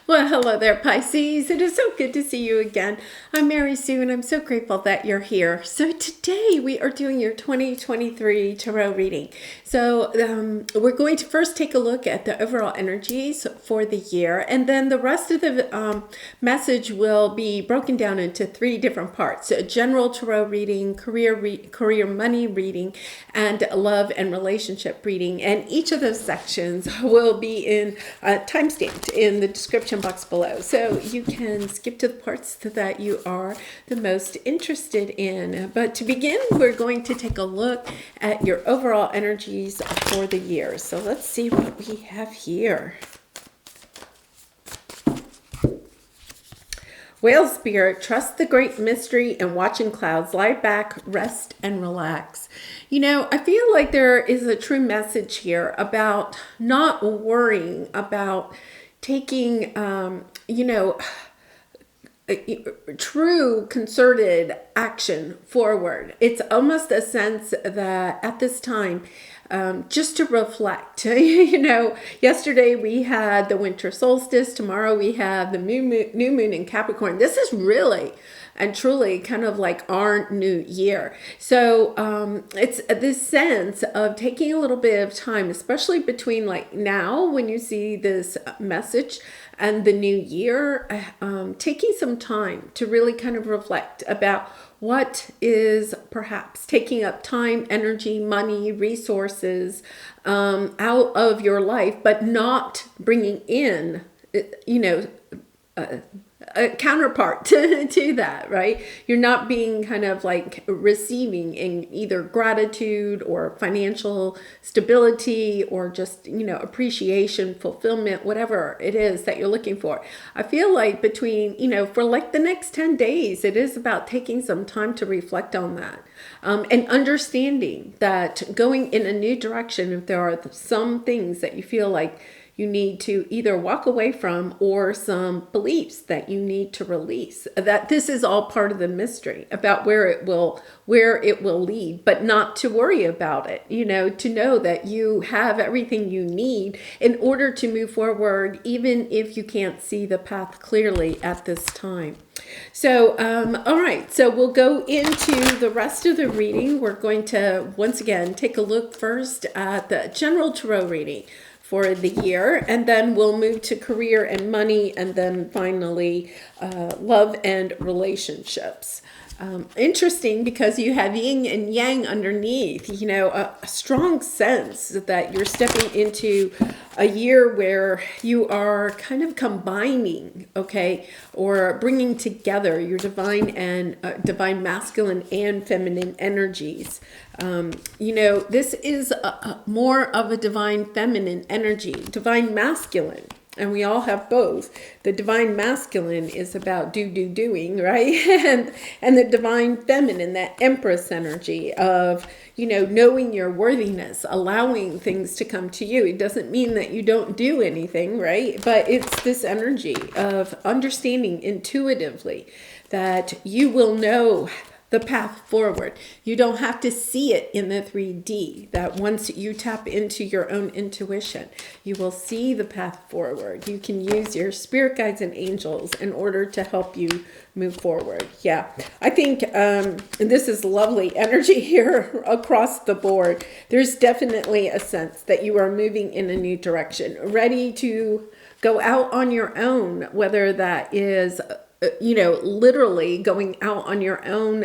Well, hello there, Pisces. It is so good to see you again. I'm Mary Sue, and I'm so grateful that you're here. So today we are doing your 2023 tarot reading. So we're going to first take a look at the overall energies for the year, and then the rest of the message will be broken down into three different parts: a general tarot reading, career money reading, and love and relationship reading. And each of those sections will be in timestamped in the description box below, so you can skip to the parts that you are the most interested in. But to begin, we're going to take a look at your overall energies for the year. So let's see what we have here. Whale Spirit, trust the great mystery and watching clouds. Lie back, rest, and relax. You know, I feel like there is a true message here about not worrying about taking, true concerted action forward. It's almost a sense that at this time, just to reflect. Yesterday we had the winter solstice. Tomorrow we have the new moon in Capricorn. This is really and truly kind of like our new year. So it's this sense of taking a little bit of time, especially between like now when you see this message and the new year, taking some time to really kind of reflect about what is perhaps taking up time, energy, money, resources out of your life, but not bringing in, a counterpart to that, right? You're not being kind of like receiving in either gratitude or financial stability or just, appreciation, fulfillment, whatever it is that you're looking for. I feel like between, for like the next 10 days, it is about taking some time to reflect on that. And understanding that going in a new direction, if there are some things that you feel like you need to either walk away from or some beliefs that you need to release, that this is all part of the mystery about where it will lead, but not to worry about it, to know that you have everything you need in order to move forward, even if you can't see the path clearly at this time. So, all right, so we'll go into the rest of the reading. We're going to, once again, take a look first at the general tarot reading for the year, and then we'll move to career and money, and then finally love and relationships. Interesting because you have yin and yang underneath, a strong sense that you're stepping into a year where you are kind of combining, or bringing together your divine masculine and feminine energies. This is more of a divine feminine energy, divine masculine. And we all have both. The divine masculine is about doing, right? and the divine feminine, that empress energy of, knowing your worthiness, allowing things to come to you. It doesn't mean that you don't do anything, right? But it's this energy of understanding intuitively that you will know the path forward. You don't have to see it in the 3D, that once you tap into your own intuition, you will see the path forward. You can use your spirit guides and angels in order to help you move forward. Yeah, I think this is lovely energy here across the board. There's definitely a sense that you are moving in a new direction, ready to go out on your own, whether that is literally going out on your own,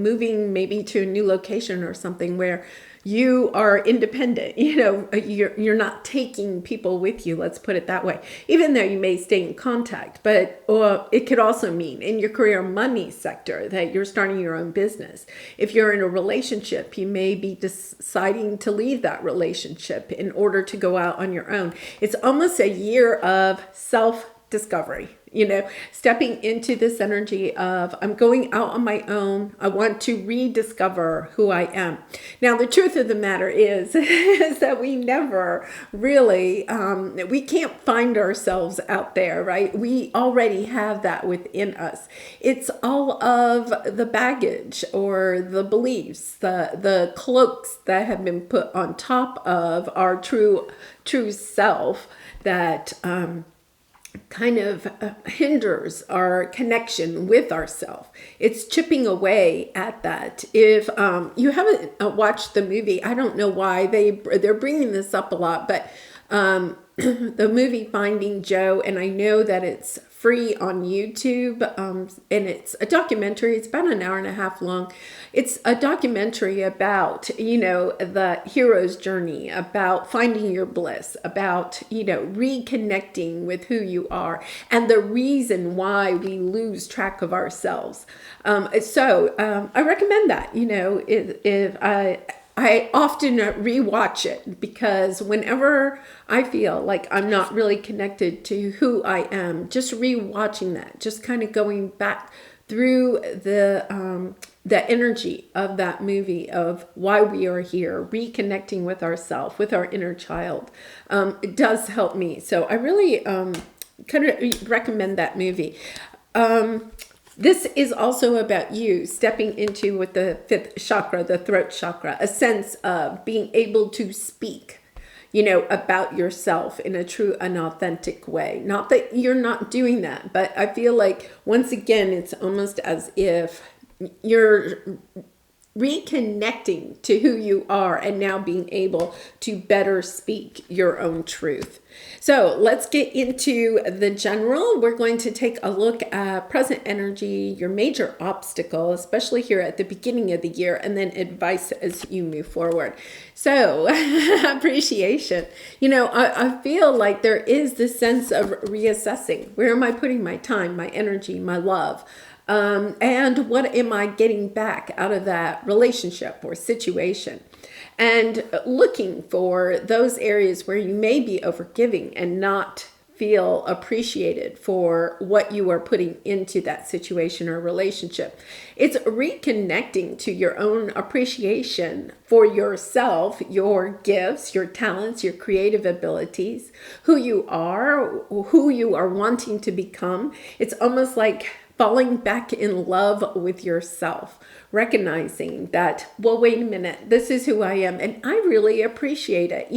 moving maybe to a new location or something where you are independent, you're not taking people with you, let's put it that way, even though you may stay in contact. But it could also mean in your career money sector that you're starting your own business. If you're in a relationship, you may be deciding to leave that relationship in order to go out on your own. It's almost a year of self-discovery. Stepping into this energy of I'm going out on my own. I want to rediscover who I am. Now, the truth of the matter is that we never really, we can't find ourselves out there, right? We already have that within us. It's all of the baggage or the beliefs, the cloaks that have been put on top of our true self that kind of hinders our connection with ourself. It's chipping away at that. If you haven't watched the movie, I don't know why they're bringing this up a lot, but the movie Finding Joe, and I know that it's free on YouTube, and it's a documentary. It's about an hour and a half long. It's a documentary about, the hero's journey, about finding your bliss, about, reconnecting with who you are, and the reason why we lose track of ourselves. I recommend that, if I often rewatch it, because whenever I feel like I'm not really connected to who I am, just rewatching that, just kind of going back through the energy of that movie, of why we are here, reconnecting with ourselves, with our inner child, it does help me. So I really kind of recommend that movie. This is also about you stepping into, with the fifth chakra, the throat chakra, a sense of being able to speak, about yourself in a true and authentic way. Not that you're not doing that, but I feel like, once again, it's almost as if you're reconnecting to who you are and now being able to better speak your own truth. So let's get into the general. We're going to take a look at present energy, your major obstacle, especially here at the beginning of the year, and then advice as you move forward. So appreciation. I feel like there is this sense of reassessing. Where am I putting my time, my energy, my love? And what am I getting back out of that relationship or situation? And looking for those areas where you may be overgiving and not feel appreciated for what you are putting into that situation or relationship. It's reconnecting to your own appreciation for yourself, your gifts, your talents, your creative abilities, who you are wanting to become. It's almost like falling back in love with yourself, recognizing that, well, wait a minute, this is who I am, and I really appreciate it.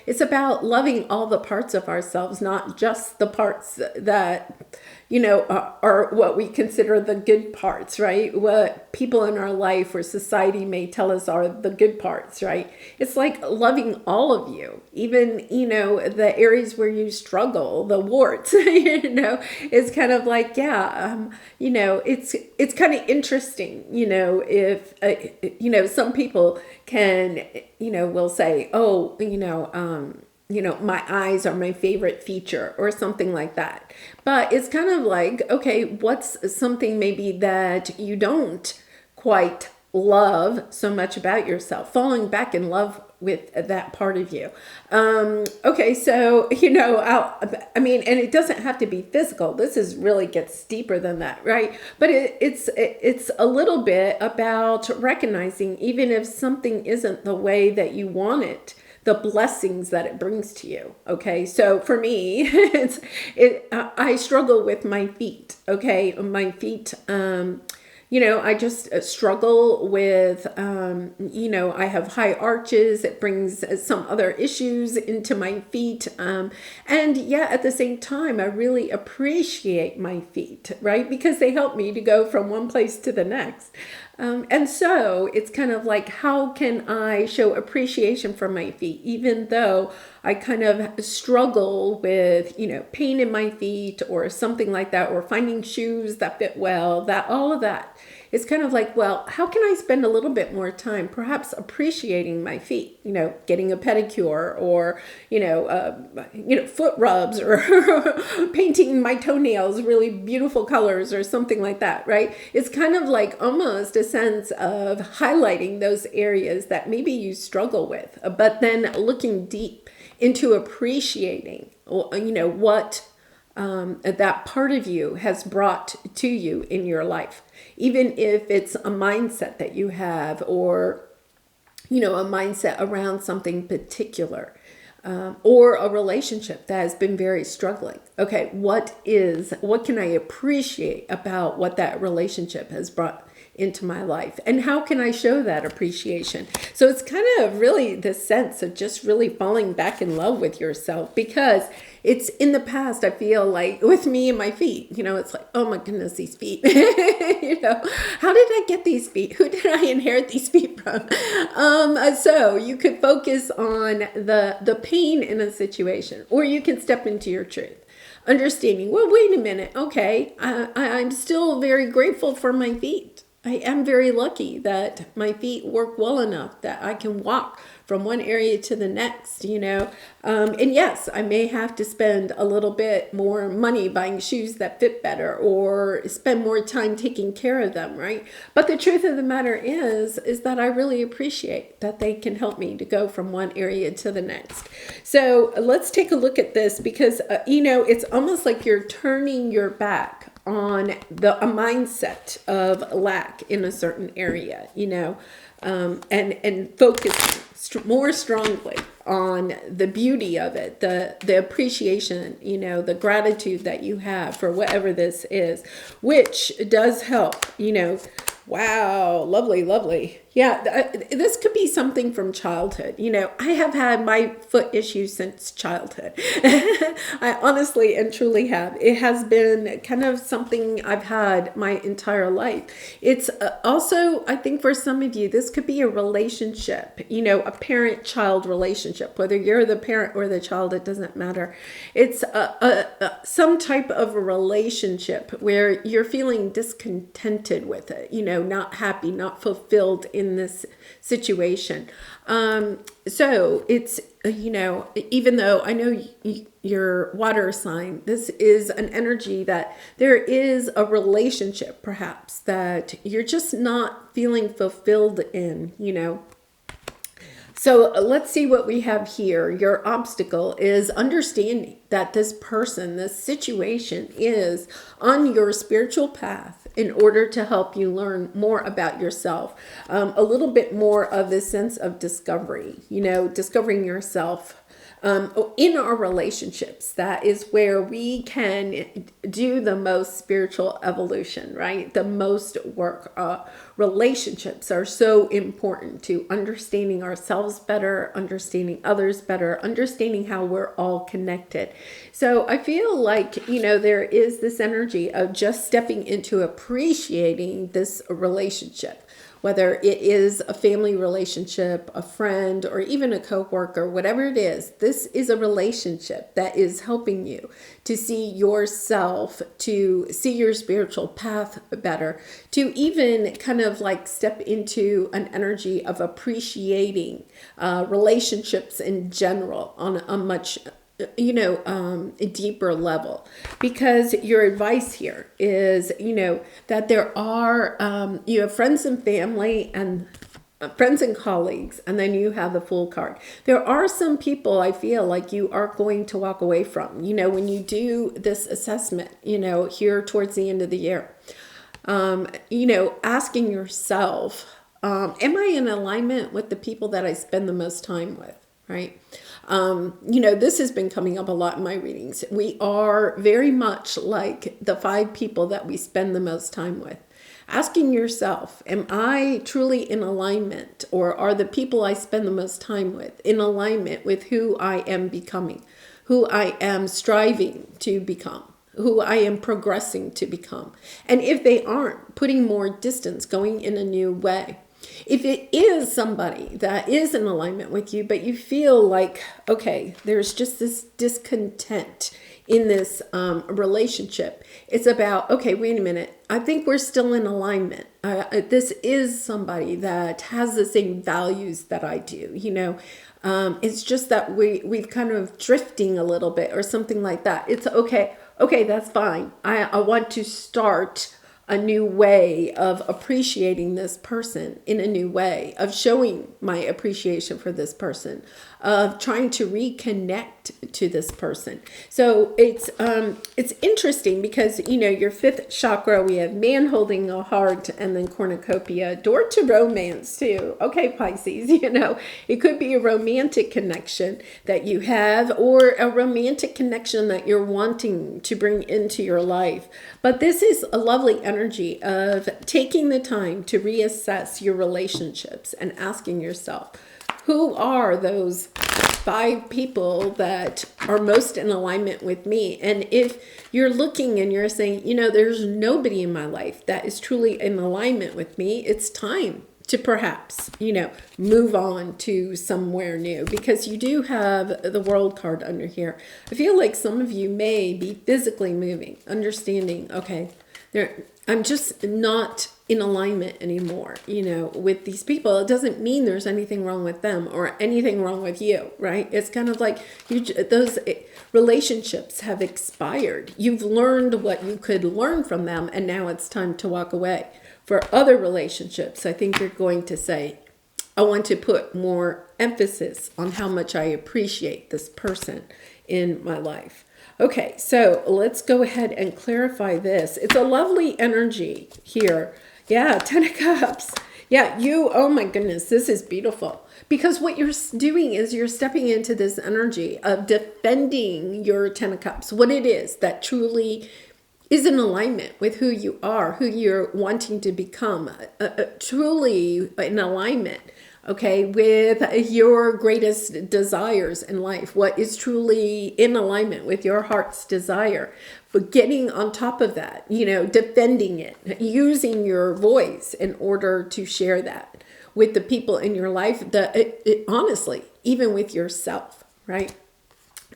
It's about loving all the parts of ourselves, not just the parts that, are what we consider the good parts, right? What people in our life or society may tell us are the good parts, right? It's like loving all of you, even, the areas where you struggle, the warts, it's kind of like, it's kind of interesting, if, some people can, will say, oh, my eyes are my favorite feature or something like that. But it's kind of like, okay, what's something maybe that you don't quite love so much about yourself? Falling back in love with that part of you. Okay, so, and it doesn't have to be physical. This is really gets deeper than that, right? But it's a little bit about recognizing, even if something isn't the way that you want it, the blessings that it brings to you. Okay. So for me, I struggle with my feet. Okay. My feet, I just struggle with, I have high arches. It brings some other issues into my feet. And yet at the same time, I really appreciate my feet, right? Because they help me to go from one place to the next. And so it's kind of like, how can I show appreciation for my feet, even though I kind of struggle with, pain in my feet or something like that, or finding shoes that fit well, all of that. It's kind of like, well, how can I spend a little bit more time perhaps appreciating my feet, getting a pedicure, or, foot rubs, or painting my toenails really beautiful colors or something like that, right? It's kind of like almost a sense of highlighting those areas that maybe you struggle with, but then looking deep into appreciating, what that part of you has brought to you in your life. Even if it's a mindset that you have, or, a mindset around something particular, or a relationship that has been very struggling. Okay, what can I appreciate about what that relationship has brought into my life, and how can I show that appreciation? So it's kind of really the sense of just really falling back in love with yourself, because it's in the past, I feel like with me and my feet, it's like, oh my goodness, these feet, how did I get these feet? Who did I inherit these feet from? So you could focus on the pain in a situation, or you can step into your truth. Understanding, well, wait a minute, okay, I'm still very grateful for my feet. I am very lucky that my feet work well enough that I can walk from one area to the next, and yes, I may have to spend a little bit more money buying shoes that fit better, or spend more time taking care of them, right? But the truth of the matter is that I really appreciate that they can help me to go from one area to the next. So let's take a look at this, because, it's almost like you're turning your back on a mindset of lack in a certain area, and focus more strongly on the beauty of it, the appreciation, the gratitude that you have for whatever this is, which does help, Wow, lovely, lovely. Yeah, this could be something from childhood. I have had my foot issues since childhood. I honestly and truly have. It has been kind of something I've had my entire life. It's also, I think for some of you, this could be a relationship, a parent-child relationship. Whether you're the parent or the child, it doesn't matter. It's some type of a relationship where you're feeling discontented with it, not happy, not fulfilled in this situation. So it's, even though I know your water sign, this is an energy that there is a relationship perhaps that you're just not feeling fulfilled in, So let's see what we have here. Your obstacle is understanding that this person, this situation is on your spiritual path in order to help you learn more about yourself. A little bit more of this sense of discovery, discovering yourself. In our relationships, that is where we can do the most spiritual evolution, right? The most work. Relationships are so important to understanding ourselves better, understanding others better, understanding how we're all connected. So I feel like, there is this energy of just stepping into appreciating this relationship. Whether it is a family relationship, a friend, or even a coworker, whatever it is, this is a relationship that is helping you to see yourself, to see your spiritual path better, to even kind of like step into an energy of appreciating relationships in general on a much a deeper level, because your advice here is, that there are, you have friends and family and friends and colleagues, and then you have the Fool card. There are some people I feel like you are going to walk away from, when you do this assessment, here towards the end of the year, asking yourself, am I in alignment with the people that I spend the most time with, right? This has been coming up a lot in my readings. We are very much like the 5 people that we spend the most time with. Asking yourself, am I truly in alignment, or are the people I spend the most time with in alignment with who I am becoming, who I am striving to become, who I am progressing to become? And if they aren't, putting more distance, going in a new way. If it is somebody that is in alignment with you, but you feel like, okay, there's just this discontent in this relationship, it's about, okay, wait a minute, I think we're still in alignment. This is somebody that has the same values that I do, it's just that we've kind of drifting a little bit or something like that. It's okay, that's fine. I want to start a new way of appreciating this person, in a new way of showing my appreciation for this person, of trying to reconnect to this person. So it's interesting because, your fifth chakra, we have man holding a heart, and then cornucopia, door to romance too. Okay, Pisces, it could be a romantic connection that you have, or a romantic connection that you're wanting to bring into your life. But this is a lovely energy of taking the time to reassess your relationships and asking yourself, who are those 5 people that are most in alignment with me? And if you're looking and you're saying, there's nobody in my life that is truly in alignment with me, it's time to perhaps, move on to somewhere new, because you do have the World card under here. I feel like some of you may be physically moving, understanding, okay, I'm just not in alignment anymore, with these people. It doesn't mean there's anything wrong with them or anything wrong with you, right? It's kind of like those relationships have expired. You've learned what you could learn from them, and now it's time to walk away. For other relationships, I think you're going to say, I want to put more emphasis on how much I appreciate this person in my life. Okay, so let's go ahead and clarify this. It's a lovely energy here. Yeah, 10 of Cups. Yeah, oh my goodness, this is beautiful. Because what you're doing is you're stepping into this energy of defending your 10 of Cups, what it is that truly is in alignment with who you are, who you're wanting to become, truly in alignment, okay, with your greatest desires in life, what is truly in alignment with your heart's desire. But getting on top of that, defending it, using your voice in order to share that with the people in your life, honestly, even with yourself, right?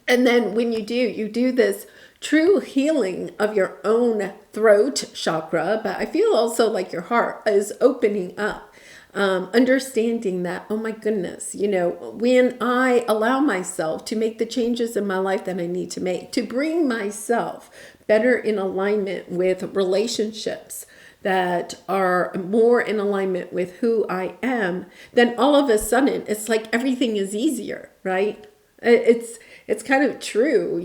And then when you do this true healing of your own throat chakra, but I feel also like your heart is opening up, understanding that, oh my goodness, when I allow myself to make the changes in my life that I need to make, to bring myself better in alignment with relationships that are more in alignment with who I am, then all of a sudden it's like everything is easier, right? It's kind of true,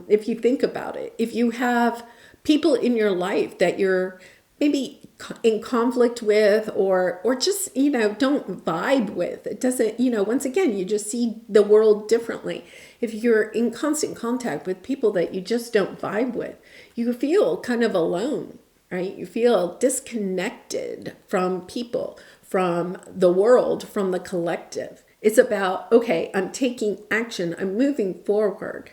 if you think about it. If you have people in your life that you're maybe in conflict with, or just, don't vibe with, it doesn't, once again, you just see the world differently. If you're in constant contact with people that you just don't vibe with, you feel kind of alone, right? You feel disconnected from people, from the world, from the collective. It's about, okay, I'm taking action. I'm moving forward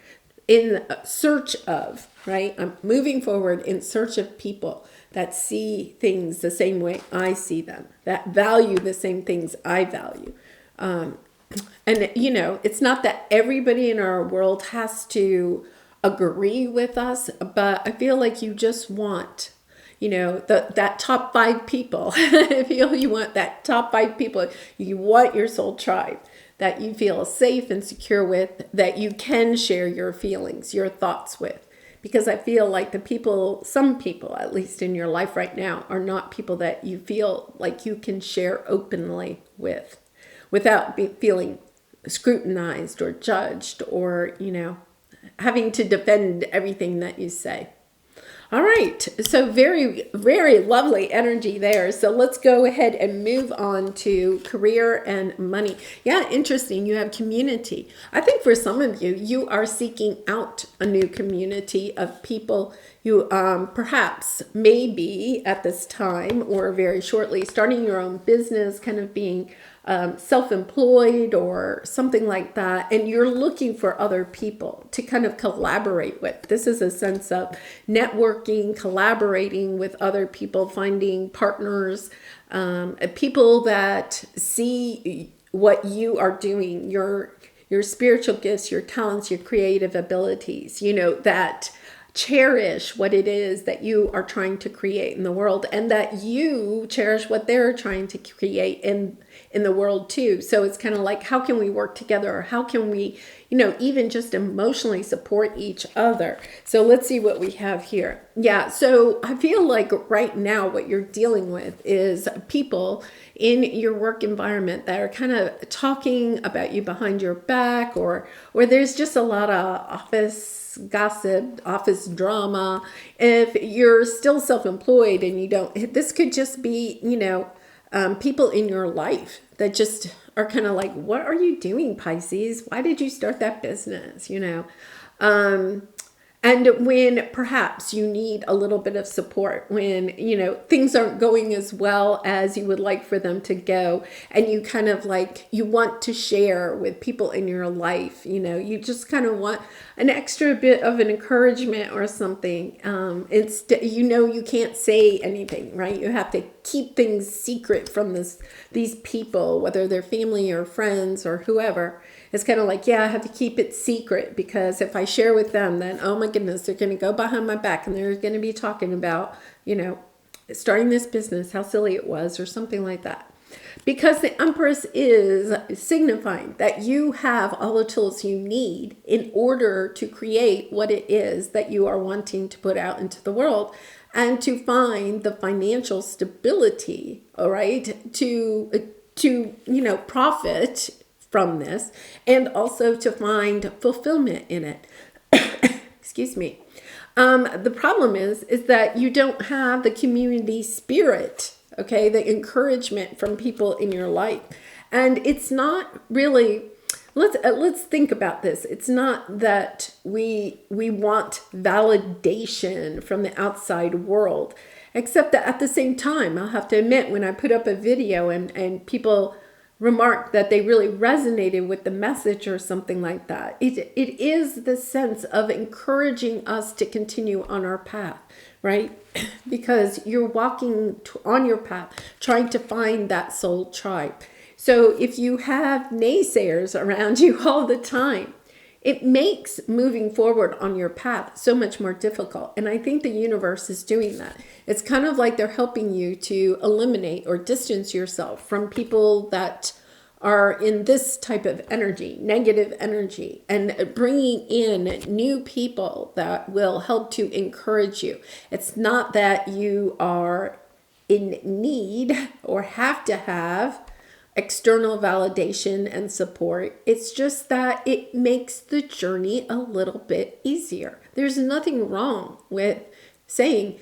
in search of, right? I'm moving forward in search of people that see things the same way I see them, that value the same things I value. And, it's not that everybody in our world has to agree with us, but I feel like you just want, that top 5 people. I feel you want that top 5 people. You want your soul tribe that you feel safe and secure with, that you can share your feelings, your thoughts with. Because I feel like some people, at least in your life right now, are not people that you feel like you can share openly with, without feeling scrutinized or judged, or, having to defend everything that you say. All right, so very, very lovely energy there. So let's go ahead and move on to career and money. Yeah, interesting. You have community. I think for some of you, you are seeking out a new community of people you perhaps maybe at this time or very shortly starting your own business, kind of being self-employed or something like that, and you're looking for other people to kind of collaborate with. This is a sense of networking, collaborating with other people, finding partners, people that see what you are doing, your spiritual gifts, your talents, your creative abilities, that cherish what it is that you are trying to create in the world, and that you cherish what they're trying to create in the world too. So it's kind of like, how can we work together? Or how can we, even just emotionally support each other? So let's see what we have here. Yeah, so I feel like right now what you're dealing with is people in your work environment that are kind of talking about you behind your back, or there's just a lot of office gossip, office drama. If you're still self-employed and you don't, this could just be, people in your life that just are kind of like, what are you doing, Pisces? Why did you start that business? And when perhaps you need a little bit of support, when, things aren't going as well as you would like for them to go, and you kind of like, you want to share with people in your life, you just kind of want an extra bit of an encouragement or something. It's, you can't say anything, right? You have to keep things secret from these people, whether they're family or friends or whoever. It's kind of like, yeah, I have to keep it secret, because if I share with them, then, oh my goodness, they're going to go behind my back and they're going to be talking about, starting this business, how silly it was, or something like that. Because the Empress is signifying that you have all the tools you need in order to create what it is that you are wanting to put out into the world, and to find the financial stability, all right, to profit from this, and also to find fulfillment in it. Excuse me. The problem is that you don't have the community spirit, okay, the encouragement from people in your life. And it's not really, let's think about this. It's not that we want validation from the outside world, except that at the same time, I'll have to admit, when I put up a video and people remarked that they really resonated with the message or something like that, it is the sense of encouraging us to continue on our path, right? Because you're walking on your path, trying to find that soul tribe. So if you have naysayers around you all the time, it makes moving forward on your path so much more difficult. And I think the universe is doing that. It's kind of like they're helping you to eliminate or distance yourself from people that are in this type of energy, negative energy, and bringing in new people that will help to encourage you. It's not that you are in need or have to have external validation and support. It's just that it makes the journey a little bit easier. There's nothing wrong with saying,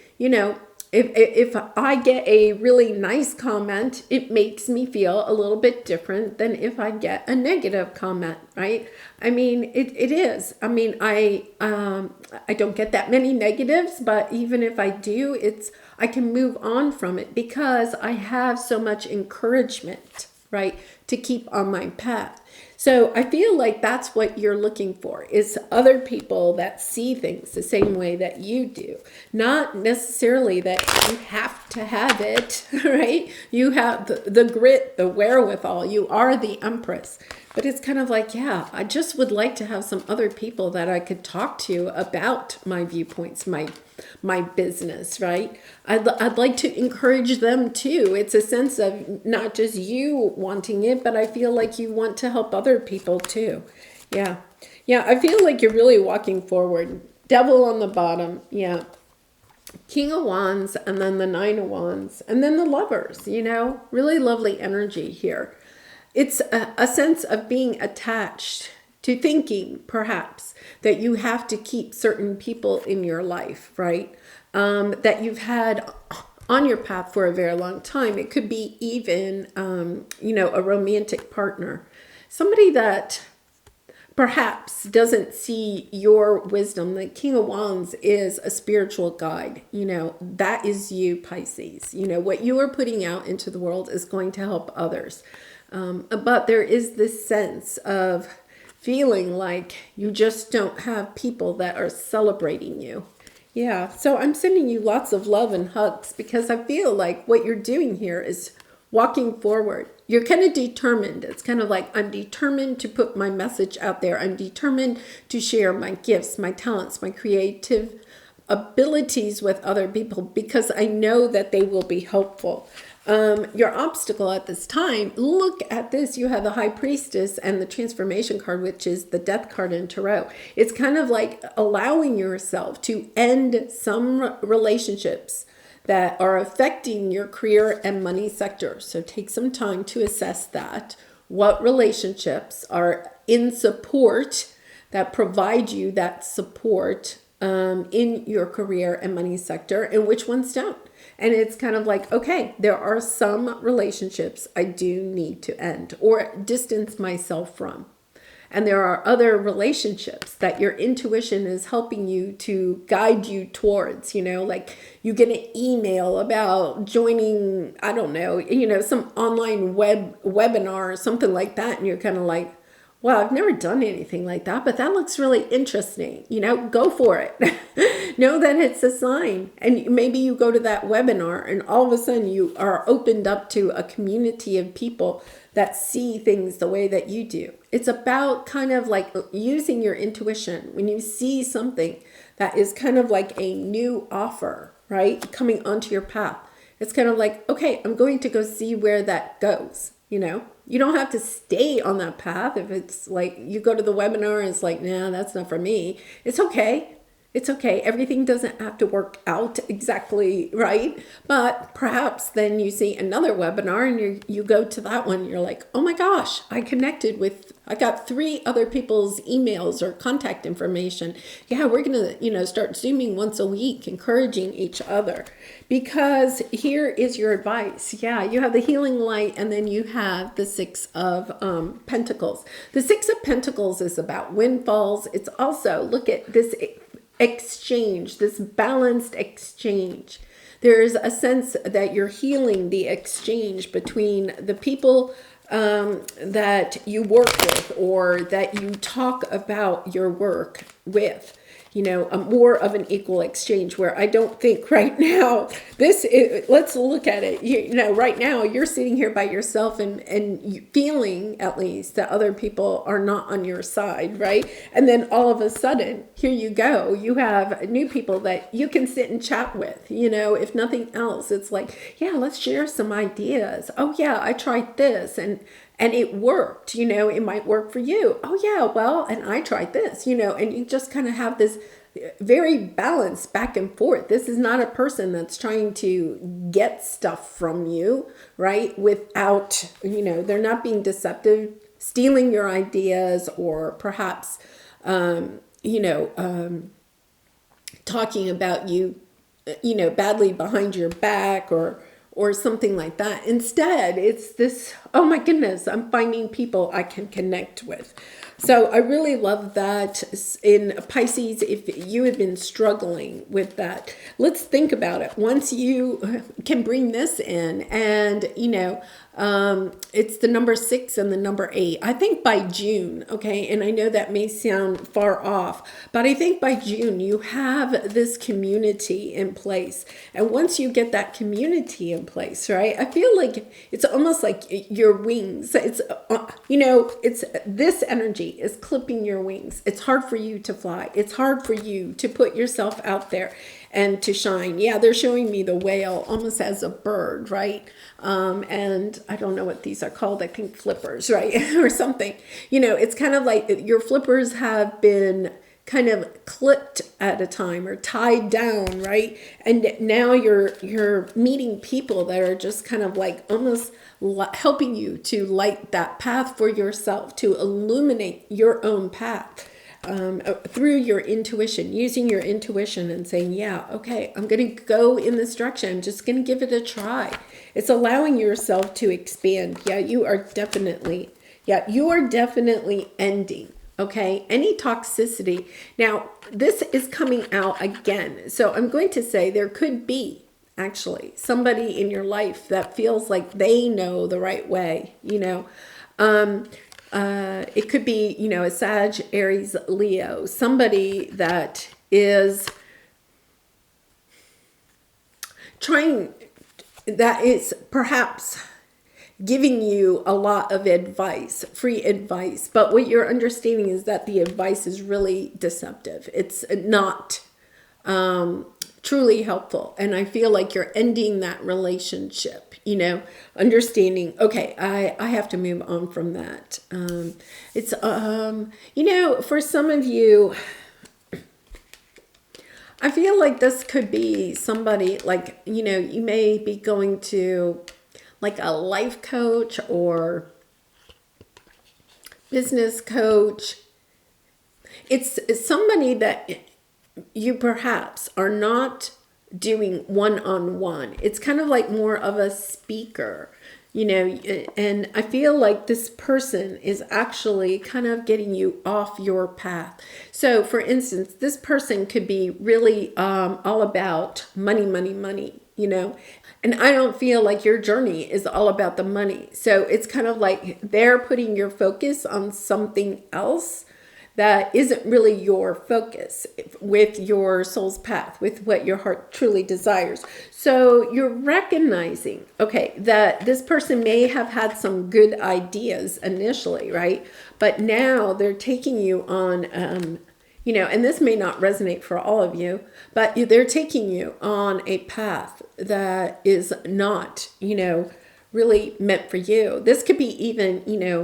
if I get a really nice comment, it makes me feel a little bit different than if I get a negative comment, right? I mean, it is. I mean, I don't get that many negatives, but even if I do, I can move on from it because I have so much encouragement, right, to keep on my path. So I feel like that's what you're looking for, is other people that see things the same way that you do. Not necessarily that you have to have it, right? You have the grit, the wherewithal. You are the Empress. But it's kind of like, yeah, I just would like to have some other people that I could talk to about my viewpoints, my business, right? I'd like to encourage them too. It's a sense of not just you wanting it, but I feel like you want to help other people too. Yeah. Yeah, I feel like you're really walking forward. Devil on the bottom. Yeah. King of Wands, and then the Nine of Wands, and then the Lovers, really lovely energy here. It's a sense of being attached to thinking, perhaps, that you have to keep certain people in your life, right? That you've had on your path for a very long time. It could be even, a romantic partner. Somebody that perhaps doesn't see your wisdom. The King of Wands is a spiritual guide. That is you, Pisces. What you are putting out into the world is going to help others. But there is this sense of feeling like you just don't have people that are celebrating you. Yeah, so I'm sending you lots of love and hugs, because I feel like what you're doing here is walking forward. You're kind of determined. It's kind of like, I'm determined to put my message out there. I'm determined to share my gifts, my talents, my creative abilities with other people because I know that they will be helpful. Your obstacle at this time, look at this. You have the High Priestess and the Transformation card, which is the Death card in Tarot. It's kind of like allowing yourself to end some relationships that are affecting your career and money sector. So take some time to assess that. What relationships are in support that provide you that support in your career and money sector, and which ones don't. And it's kind of like, okay, there are some relationships I do need to end or distance myself from. And there are other relationships that your intuition is helping you to guide you towards, like you get an email about joining, I don't know, some online webinar or something like that. And you're kind of like, well, I've never done anything like that, but that looks really interesting. Go for it. Know that it's a sign. And maybe you go to that webinar and all of a sudden you are opened up to a community of people that see things the way that you do. It's about kind of like using your intuition. When you see something that is kind of like a new offer, right, coming onto your path, it's kind of like, okay, I'm going to go see where that goes. You don't have to stay on that path. If it's like you go to the webinar and it's like, nah, that's not for me. It's okay. It's okay. Everything doesn't have to work out exactly right. But perhaps then you see another webinar and you go to that one. You're like, oh my gosh, I got 3 other people's emails or contact information. Yeah, we're going to, start Zooming once a week, encouraging each other. Because here is your advice. Yeah, you have the healing light and then you have the 6 of Pentacles. The 6 of Pentacles is about windfalls. It's also, look at this exchange, this balanced exchange. There's a sense that you're healing the exchange between the people that you work with or that you talk about your work with. More of an equal exchange where I don't think right now, let's look at it. Right now you're sitting here by yourself and feeling at least that other people are not on your side, right? And then all of a sudden, here you go. You have new people that you can sit and chat with, if nothing else. It's like, yeah, let's share some ideas. Oh yeah, I tried this and it worked, it might work for you. Oh yeah, well, and I tried this, and you just kind of have this very balanced back and forth. This is not a person that's trying to get stuff from you, right? Without, they're not being deceptive, stealing your ideas, or perhaps, talking about you, badly behind your back or something like that. Instead, it's this, oh my goodness, I'm finding people I can connect with. So I really love that in Pisces. If you had been struggling with that, let's think about it. Once you can bring this in and, it's the number 6 and the number 8. I think by June, okay, and I know that may sound far off, but I think by June you have this community in place. And once you get that community in place, right, I feel like it's almost like your wings. It's, it's this energy is clipping your wings. It's hard for you to fly. It's hard for you to put yourself out there and to shine. Yeah, they're showing me the whale almost as a bird, right? And I don't know what these are called. I think flippers, right? Or something. It's kind of like your flippers have been kind of clipped at a time or tied down, right? And now you're meeting people that are just kind of like almost helping you to light that path for yourself, to illuminate your own path. Through your intuition, using your intuition and saying, yeah, okay, I'm going to go in this direction. I'm just going to give it a try. It's allowing yourself to expand. Yeah, you are definitely ending. Okay, any toxicity. Now, this is coming out again. So I'm going to say there could be actually somebody in your life that feels like they know the right way, it could be, a Sag, Aries, Leo, somebody that is that is perhaps giving you a lot of advice, free advice. But what you're understanding is that the advice is really deceptive. It's not truly helpful. And I feel like you're ending that relationship, understanding, okay, I have to move on from that. For some of you, I feel like this could be somebody like, you may be going to like a life coach or business coach. It's somebody that you perhaps are not doing one-on-one. It's kind of like more of a speaker, and I feel like this person is actually kind of getting you off your path. So for instance, this person could be really all about money, money, money, and I don't feel like your journey is all about the money. So it's kind of like they're putting your focus on something else that isn't really your focus with your soul's path, with what your heart truly desires. So you're recognizing, okay, that this person may have had some good ideas initially, right? But now they're taking you on, and this may not resonate for all of you, but they're taking you on a path that is not, really meant for you. This could be even,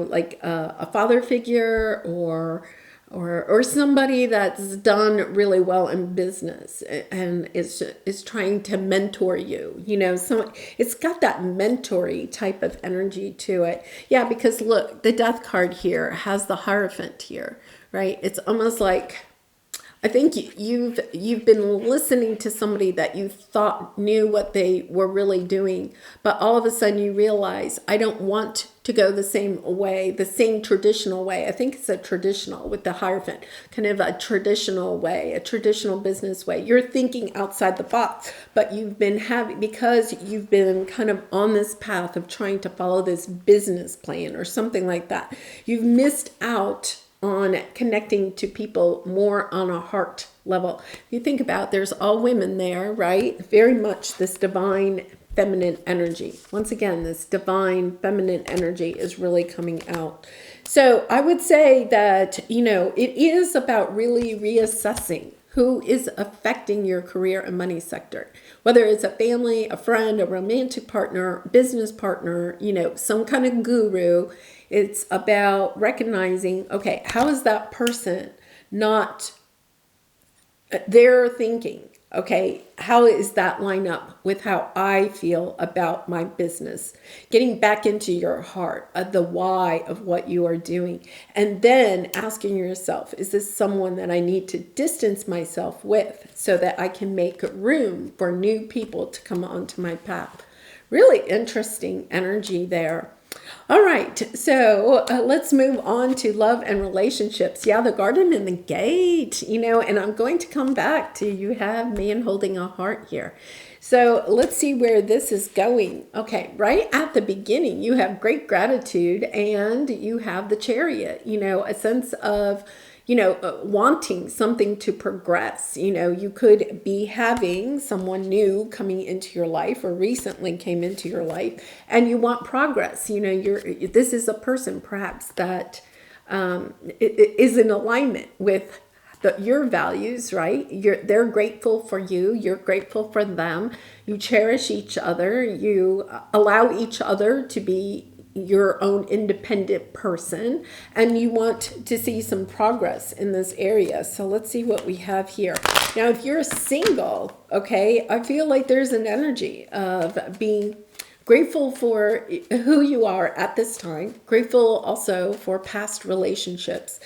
like a father figure or somebody that's done really well in business and is trying to mentor you, so it's got that mentory type of energy to it. Yeah, because look, the Death card here has the Hierophant here, right? It's almost like, I think you've been listening to somebody that you thought knew what they were really doing, but all of a sudden you realize, I don't want to go the same way, the same traditional way. I think it's a traditional with the Hierophant, kind of a traditional way, a traditional business way. You're thinking outside the box, but because you've been kind of on this path of trying to follow this business plan or something like that, you've missed out on connecting to people more on a heart level. You think about, there's all women there, right? Very much this divine feminine energy. Once again, this divine feminine energy is really coming out. So I would say that, it is about really reassessing who is affecting your career and money sector, whether it's a family, a friend, a romantic partner, business partner, some kind of guru. It's about recognizing, okay, how is that person not their thinking? Okay, how is that line up with how I feel about my business? Getting back into your heart, the why of what you are doing. And then asking yourself, is this someone that I need to distance myself with so that I can make room for new people to come onto my path? Really interesting energy there. All right, so let's move on to love and relationships. Yeah, the Garden and the Gate, and I'm going to come back to you have man holding a heart here. So let's see where this is going. Okay, right at the beginning, you have great gratitude and you have the Chariot, a sense of wanting something to progress. You could be having someone new coming into your life or recently came into your life and you want progress. This is a person perhaps that is in alignment with your values, right? They're grateful for you. You're grateful for them. You cherish each other. You allow each other to be your own independent person, and you want to see some progress in this area. So let's see what we have here. Now, if you're single, okay, I feel like there's an energy of being grateful for who you are at this time, grateful also for past relationships,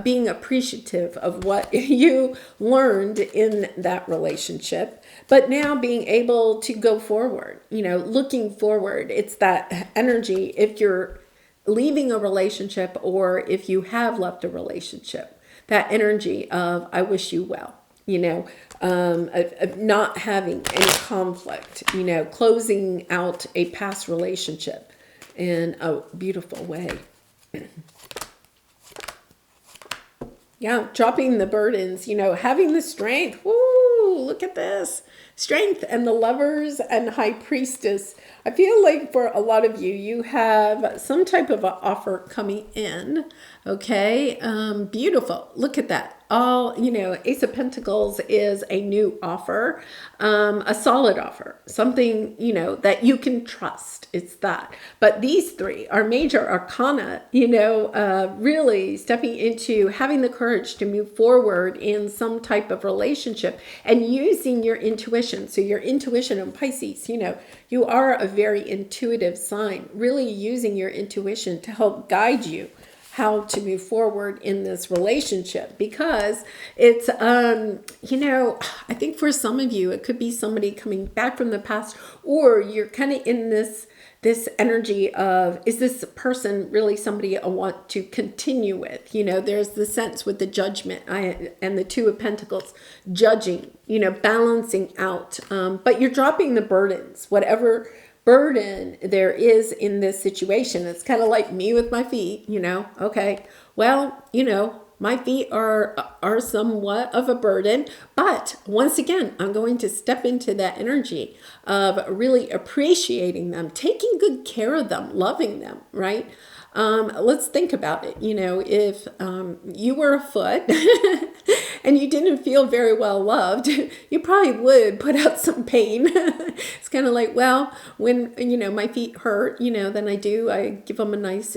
being appreciative of what you learned in that relationship, but now being able to go forward, looking forward. It's that energy if you're leaving a relationship or if you have left a relationship, that energy of I wish you well. Of not having any conflict, closing out a past relationship in a beautiful way. Yeah, dropping the burdens, having the strength. Woo, look at this. Strength and the Lovers and High Priestess. I feel like for a lot of you, you have some type of an offer coming in. Okay, beautiful. Look at that. all, Ace of Pentacles is a new offer, a solid offer, something, that you can trust. It's that. But these three are major arcana, really stepping into having the courage to move forward in some type of relationship and using your intuition. So your intuition in Pisces, you are a very intuitive sign, really using your intuition to help guide you how to move forward in this relationship, because it's I think for some of you it could be somebody coming back from the past, or you're kind of in this energy of, is this person really somebody I want to continue with? There's the sense with the judgment and the Two of Pentacles, judging, balancing out, but you're dropping the burdens, whatever burden there is in this situation. It's kind of like me with my feet, okay, well, my feet are somewhat of a burden, but once again, I'm going to step into that energy of really appreciating them, taking good care of them, loving them, right? Let's think about it. If you were a foot and you didn't feel very well loved, you probably would put out some pain. It's kind of like, well, when, my feet hurt, then I give them a nice,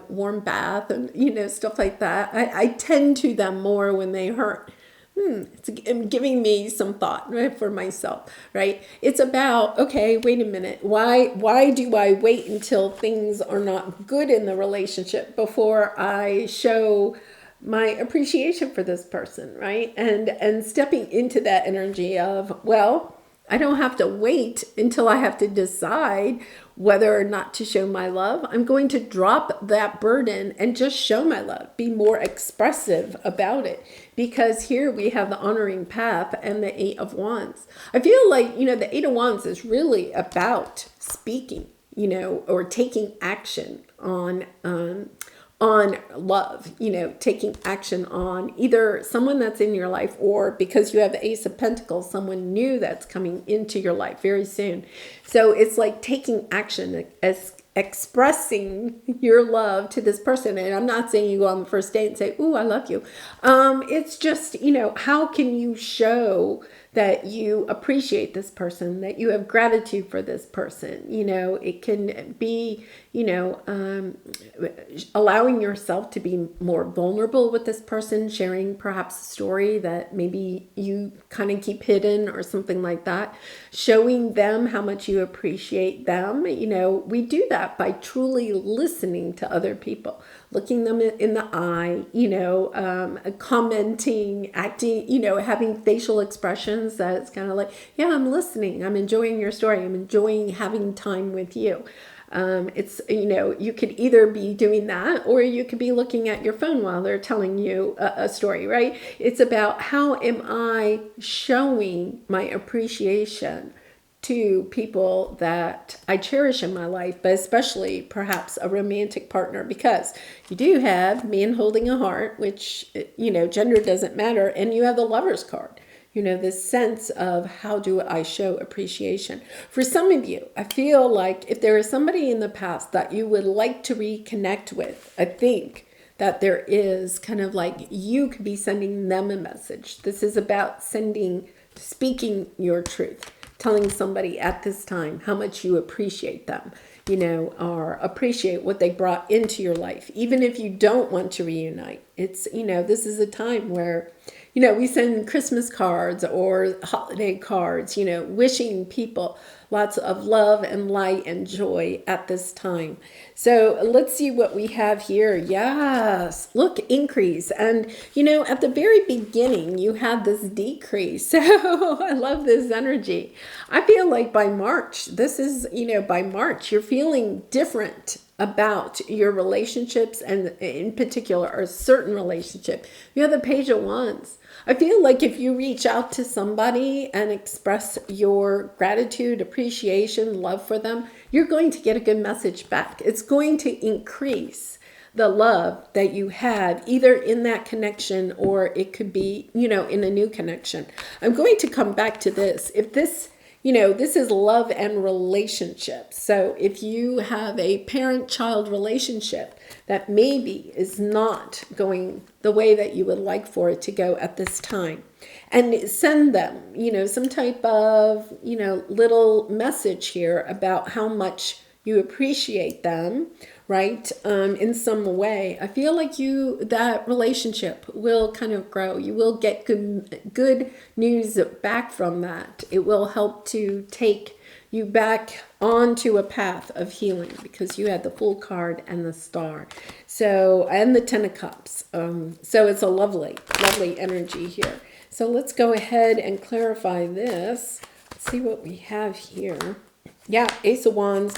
warm bath and, stuff like that. I tend to them more when they hurt. It's giving me some thought, right, for myself, right? It's about, okay, wait a minute. Why do I wait until things are not good in the relationship before I show my appreciation for this person, right? And stepping into that energy of, well, I don't have to wait until I have to decide whether or not to show my love. I'm going to drop that burden and just show my love, be more expressive about it. Because here we have the honoring path and the Eight of Wands. I feel like, the Eight of Wands is really about speaking, or taking action on love, taking action on either someone that's in your life, or because you have the Ace of Pentacles, someone new that's coming into your life very soon. So it's like taking action, as expressing your love to this person. And I'm not saying you go on the first date and say, "Ooh, I love you." It's just, how can you show that you appreciate this person, that you have gratitude for this person? It can be, allowing yourself to be more vulnerable with this person, sharing perhaps a story that maybe you kind of keep hidden or something like that, showing them how much you appreciate them. We do that by truly listening to other people, looking them in the eye, commenting, acting, having facial expressions that's kind of like, yeah, I'm listening, I'm enjoying your story, I'm enjoying having time with you. It's, you could either be doing that, or you could be looking at your phone while they're telling you a story, right? It's about, how am I showing my appreciation to people that I cherish in my life, but especially perhaps a romantic partner, because you do have man holding a heart, which, gender doesn't matter. And you have the Lover's card, this sense of, how do I show appreciation? For some of you, I feel like if there is somebody in the past that you would like to reconnect with, I think that there is kind of like, you could be sending them a message. This is about speaking your truth, telling somebody at this time how much you appreciate them, or appreciate what they brought into your life. Even if you don't want to reunite, it's, this is a time where, we send Christmas cards or holiday cards, wishing people lots of love and light and joy at this time. So let's see what we have here. Yes, look, increase. And, at the very beginning, you had this decrease. So I love this energy. I feel like by March, by March, you're feeling different about your relationships, and in particular, a certain relationship. You have the Page of Wands. I feel like if you reach out to somebody and express your gratitude, appreciation, love for them, you're going to get a good message back. It's going to increase the love that you have, either in that connection, or it could be, in a new connection. I'm going to come back to this. If this this is love and relationships. So if you have a parent-child relationship that maybe is not going the way that you would like for it to go at this time, and send them, some type of, little message here about how much you appreciate them, right? In some way, I feel like that relationship will kind of grow. You will get good news back from that. It will help to take you back onto a path of healing, because you had the Fool card and the Star, and the Ten of Cups. So it's a lovely energy here. So let's go ahead and clarify this. Let's see what we have here. Yeah, Ace of Wands,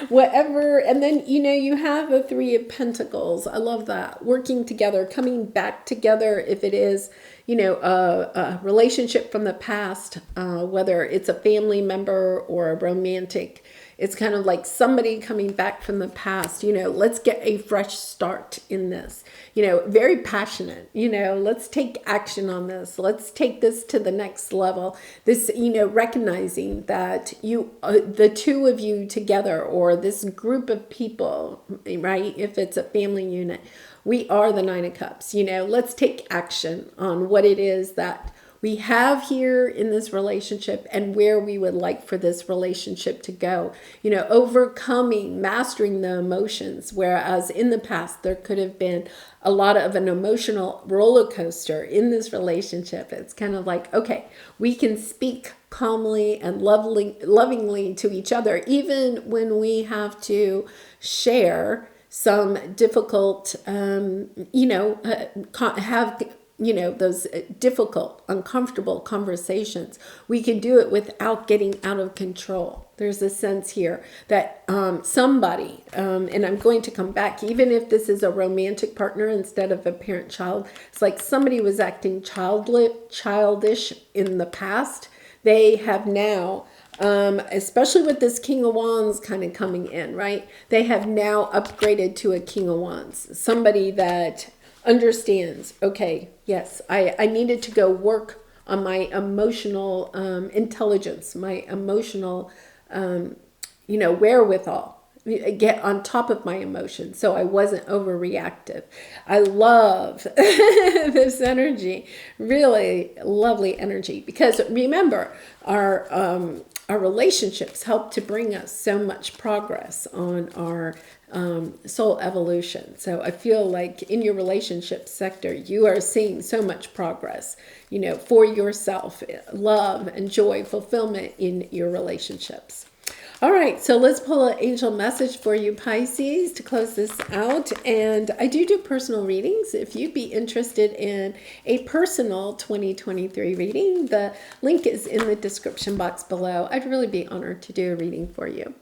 whatever. And then, you have a Three of Pentacles. I love that. Working together, coming back together. If it is, a relationship from the past, whether it's a family member or a romantic, it's kind of like somebody coming back from the past, let's get a fresh start in this, very passionate, let's take action on this. Let's take this to the next level. This, recognizing that the two of you together, or this group of people, right? If it's a family unit, we are the Nine of Cups, let's take action on what it is that we have here in this relationship and where we would like for this relationship to go. Overcoming, mastering the emotions, whereas in the past there could have been a lot of an emotional roller coaster in this relationship. It's kind of like, okay, we can speak calmly and lovingly to each other, even when we have to share some difficult, have those difficult, uncomfortable conversations. We can do it without getting out of control. There's a sense here that somebody, and I'm going to come back, even if this is a romantic partner instead of a parent-child, it's like somebody was acting childish in the past. They have now, especially with this King of Wands kind of coming in, right? They have now upgraded to a King of Wands. Somebody that understands, okay, yes, I needed to go work on my emotional intelligence, my emotional, wherewithal, get on top of my emotions so I wasn't overreactive. I love this energy, really lovely energy, because remember, our relationships help to bring us so much progress on our soul evolution. So I feel like in your relationship sector, you are seeing so much progress, for yourself, love and joy, fulfillment in your relationships. All right, so let's pull an angel message for you, Pisces, to close this out. And I do personal readings. If you'd be interested in a personal 2023 reading, the link is in the description box below. I'd really be honored to do a reading for you.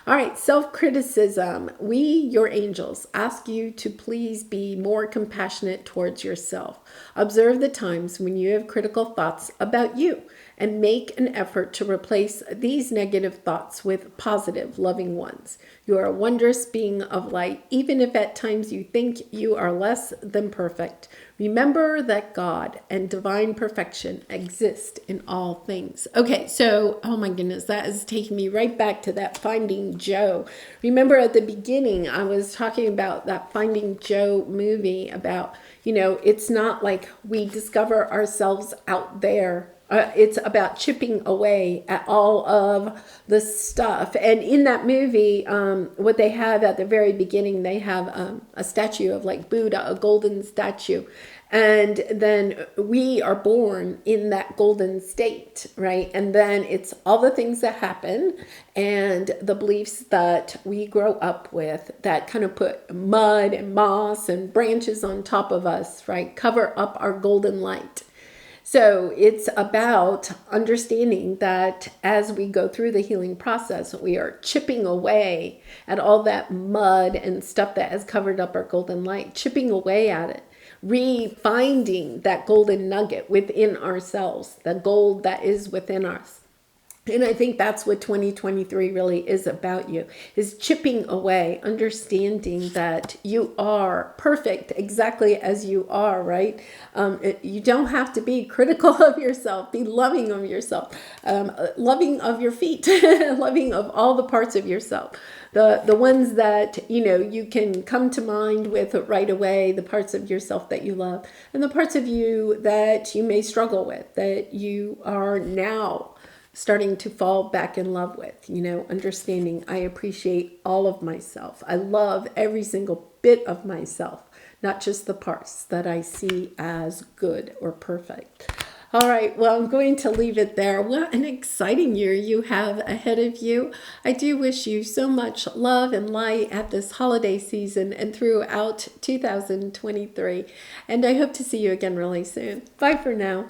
All right, self-criticism. We, your angels, ask you to please be more compassionate towards yourself. Observe the times when you have critical thoughts about you, and make an effort to replace these negative thoughts with positive, loving ones. You are a wondrous being of light, even if at times you think you are less than perfect. Remember that God and divine perfection exist in all things. Okay, so, oh my goodness, that is taking me right back to that Finding Joe. Remember at the beginning, I was talking about that Finding Joe movie about, it's not like we discover ourselves out there. It's about chipping away at all of the stuff. And in that movie, what they have at the very beginning, they have a statue of like Buddha, a golden statue. And then we are born in that golden state, right? And then it's all the things that happen and the beliefs that we grow up with that kind of put mud and moss and branches on top of us, right? Cover up our golden light. So it's about understanding that as we go through the healing process, we are chipping away at all that mud and stuff that has covered up our golden light, chipping away at it, refinding that golden nugget within ourselves, the gold that is within us. And I think that's what 2023 really is about you, is chipping away, understanding that you are perfect exactly as you are, right? You don't have to be critical of yourself, be loving of yourself, loving of your feet, loving of all the parts of yourself. The ones that, you can come to mind with right away, the parts of yourself that you love, and the parts of you that you may struggle with, that you are now starting to fall back in love with, understanding I appreciate all of myself. I love every single bit of myself, not just the parts that I see as good or perfect. All right, well, I'm going to leave it there. What an exciting year you have ahead of you. I do wish you so much love and light at this holiday season and throughout 2023. And I hope to see you again really soon. Bye for now.